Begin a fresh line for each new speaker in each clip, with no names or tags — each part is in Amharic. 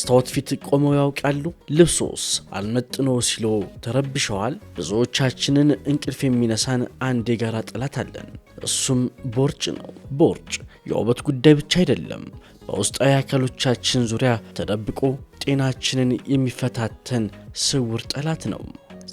በመስታወት ፊት ቆመው ያውቃሉ? ልብሶስ አልመጥኖ ሲሎ ተረብሸዋል? ብዙዎቻችንን እንቅልፍ የሚነሳን አንድ የጋራ ጠላት አለን። እሱም ቦርጭ ነው። ቦርጭ የውበት ጉዳይ ብቻ አይደለም። በውስጣዊ አካሎቻችን ዙሪያ ተደብቆ ጤናችንን የሚፈታተን ስውር ጠላት ነው።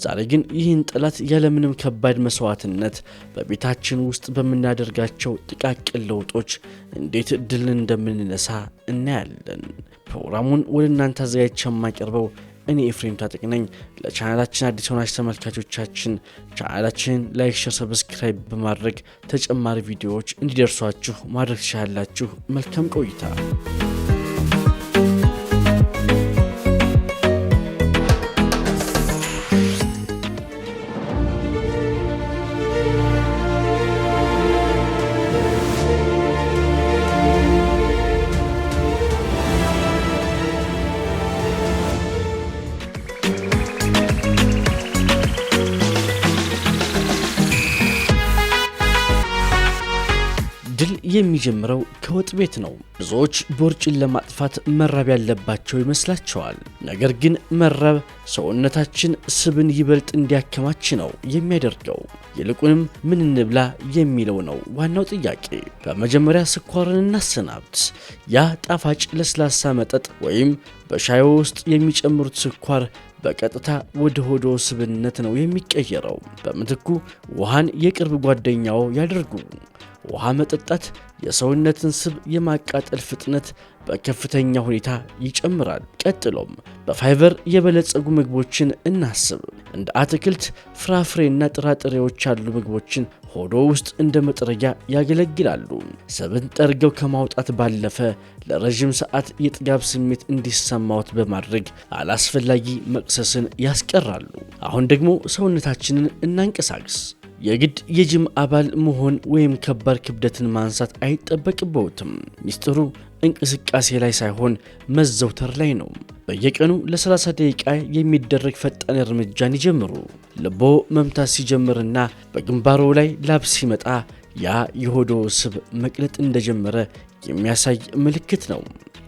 ዛሬ ግን ይህን ጠላት ያለምንም ከባድ መስዋዕትነት በቤታችን ውስጥ በምናደርጋቸው ጥቃቅን ለውጦች እንዴት ድል እንደምንነሳ እናያለን። ፕሮግራሙን ወደ እናንተ አዘጋጅቼ የማቀርበው እኔ ኤፍሬም ታጠቅ ነኝ። ለቻናላችን አዲስ ሆናችሁ ተመልካቾቻችን ቻናላችንን ላይክ፣ ሼር፣ ሰብስክራይብ በማድረግ ተጨማሪ ቪዲዮዎች እንዲደርሷችሁ ማድረግ ትችላላችሁ። መልካም ቆይታ። ድል የሚጀምረው ከወጥ ቤት ነው። ብዙዎች ቦርጭን ለማጥፋት መራብ ያለባቸው ይመስላቸዋል። ነገር ግን መራብ ሰውነታችን ስብን ይበልጥ እንዲያከማች ነው የሚያደርገው። ይልቁንም ምን እንብላ የሚለው ነው ዋናው ጥያቄ። በመጀመሪያ ስኳርን እናሰናብት። ያ ጣፋጭ ለስላሳ መጠጥ ወይም በሻይ ውስጥ የሚጨምሩት ስኳር በቀጥታ ወደ ሆዶ ስብነት ነው የሚቀየረው። በምትኩ ውሃን የቅርብ ጓደኛው ያድርጉ። ውሃ መጠጣት የሰውነትን ስብ የማቃጠል ፍጥነት በከፍተኛ ሁኔታ ይጨምራል። ቀጥሎም በፋይበር የበለጸጉ ምግቦችን እናስብ። እንደ አትክልት፣ ፍራፍሬና ጥራጥሬዎች ያሉ ምግቦችን ሆዶ ውስጥ እንደ መጥረጊያ ያገለግላሉ። ስብን ጠርገው ከማውጣት ባለፈ ለረጅም ሰዓት የጥጋብ ስሜት እንዲሰማዎት በማድረግ አላስፈላጊ መቅሰስን ያስቀራሉ። አሁን ደግሞ ሰውነታችንን እናንቀሳቅስ። የግድ የጂም አባል መሆን ወይም ከባድ ክብደትን ማንሳት አይጠበቅበትም። ሚስጥሩ እንቅስቃሴ ላይ ሳይሆን መዘውተር ላይ ነው። በየቀኑ ለ30 ደቂቃ የሚደረግ ፈጣን እርምጃን ይጀምሩ። ልቦ መምታት ሲጀምርና በግንባሮ ላይ ላብ ሲመጣ ያ የሆዶ ስብ መቅለጥ እንደጀመረ የሚያሳይ ምልክት ነው።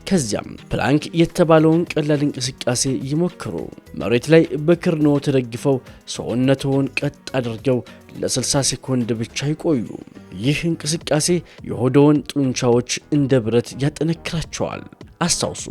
ከዚያም ፕላንክ የተባለውን ቀላል እንቅስቃሴ ይሞክሩ። መሬት ላይ በክርኖ ተደግፈው ሰውነትዎን ቀጥ አድርገው ለ60 ሴኮንድ ብቻ ይቆዩ። ይህ እንቅስቃሴ የሆዶውን ጡንቻዎች እንደ ብረት ያጠነክራቸዋል። አስታውሱ፣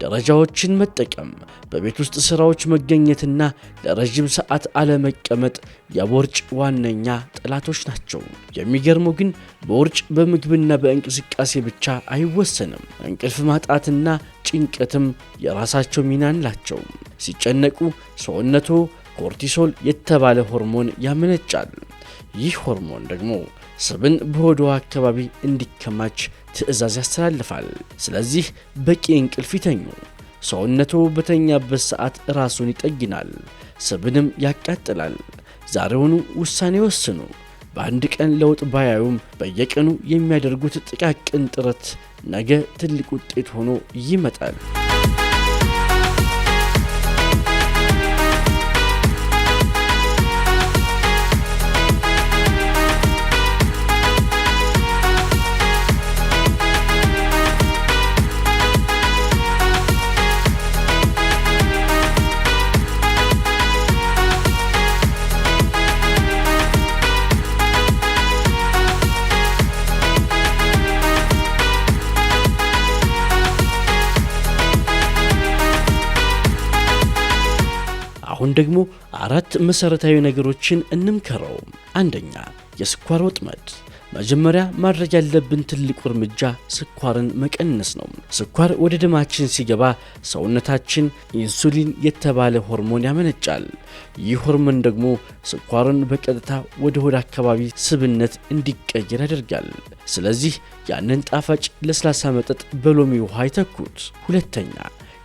ደረጃዎችን መጠቀም፣ በቤት ውስጥ ስራዎች መገኘትና ለረጅም ሰዓት አለመቀመጥ የቦርጭ ዋነኛ ጠላቶች ናቸው። የሚገርመው ግን ቦርጭ በምግብና በእንቅስቃሴ ብቻ አይወሰንም። እንቅልፍ ማጣትና ጭንቀትም የራሳቸው ሚና አላቸው። ሲጨነቁ ሰውነቶ ኮርቲሶል የተባለ ሆርሞን ያመነጫል። ይህ ሆርሞን ደግሞ ስብን በሆዶ አካባቢ እንዲከማች ትዕዛዝ ያስተላልፋል። ስለዚህ በቂ እንቅልፍ ይተኙ። ሰውነቶ በተኛበት ሰዓት ራሱን ይጠግናል፣ ስብንም ያቃጥላል። ዛሬውኑ ውሳኔ ወስኑ። በአንድ ቀን ለውጥ ባያዩም በየቀኑ የሚያደርጉት ጥቃቅን ጥረት ነገ ትልቅ ውጤት ሆኖ ይመጣል። አሁን ደግሞ 4 መሰረታዊ ነገሮችን እንምከረው። አንደኛ፣ የስኳር ወጥመድ። መጀመሪያ ማድረግ ያለብን ትልቁ እርምጃ ስኳርን መቀነስ ነው። ስኳር ወደ ደማችን ሲገባ ሰውነታችን ኢንሱሊን የተባለ ሆርሞን ያመነጫል። ይህ ሆርሞን ደግሞ ስኳርን በቀጥታ ወደ ሆድ አካባቢ ስብነት እንዲቀየር ያደርጋል። ስለዚህ ያንን ጣፋጭ ለስላሳ መጠጥ በሎሚ ውሃ ይተኩት። ሁለተኛ፣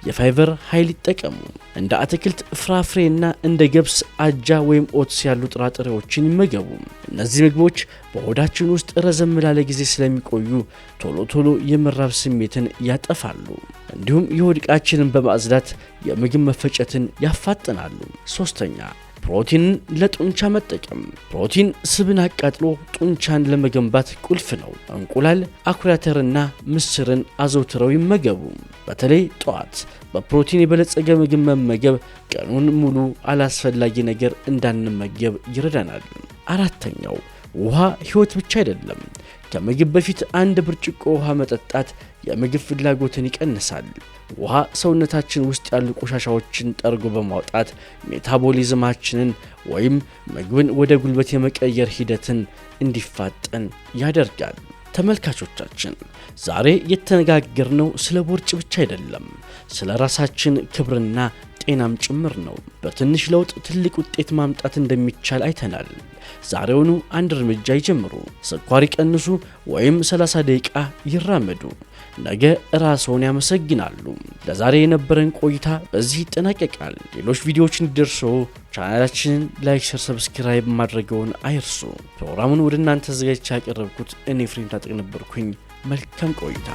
የፋይበር ኃይል ይጠቀሙ። እንደ አትክልት፣ ፍራፍሬና እንደ ገብስ፣ አጃ ወይም ኦትስ ያሉ ጥራጥሬዎችን ይመገቡ። እነዚህ ምግቦች በሆዳችን ውስጥ ረዘም ላለ ጊዜ ስለሚቆዩ ቶሎ ቶሎ የመራብ ስሜትን ያጠፋሉ። እንዲሁም የሆድ ዕቃችንን በማጽዳት የምግብ መፈጨትን ያፋጥናሉ። ሶስተኛ፣ ፕሮቲንን ለጡንቻ መጠቀም። ፕሮቲን ስብን አቃጥሎ ጡንቻን ለመገንባት ቁልፍ ነው። እንቁላል፣ አኩሪ አተርና ምስርን አዘውትረው ይመገቡ። በተለይ ጠዋት በፕሮቲን የበለጸገ ምግብ መመገብ ቀኑን ሙሉ አላስፈላጊ ነገር እንዳንመገብ ይረዳናል። አራተኛው ውሃ ህይወት ብቻ አይደለም። ከምግብ በፊት አንድ ብርጭቆ ውሃ መጠጣት የምግብ ፍላጎትን ይቀንሳል። ውሃ ሰውነታችን ውስጥ ያሉ ቆሻሻዎችን ጠርጎ በማውጣት ሜታቦሊዝማችንን ወይም ምግብን ወደ ጉልበት የመቀየር ሂደትን እንዲፋጠን ያደርጋል። ተመልካቾቻችን ዛሬ የተነጋገርነው ስለ ቦርጭ ብቻ አይደለም፣ ስለ ራሳችን ክብርና ጤናም ጭምር ነው። በትንሽ ለውጥ ትልቅ ውጤት ማምጣት እንደሚቻል አይተናል። ዛሬውኑ አንድ እርምጃ ይጀምሩ። ስኳር ይቀንሱ ወይም 30 ደቂቃ ይራመዱ። ነገ ራስዎን ያመሰግናሉ። ለዛሬ የነበረን ቆይታ በዚህ ይጠናቀቃል። ሌሎች ቪዲዮዎች እንዲደርሱ ቻናላችንን ላይክ፣ ሼር፣ ሰብስክራይብ ማድረግዎን አይርሱ። ፕሮግራሙን ወደ እናንተ አዘጋጅቼ ያቀረብኩት እኔ ፍሬም ታጠቅ ነበርኩኝ። መልካም ቆይታ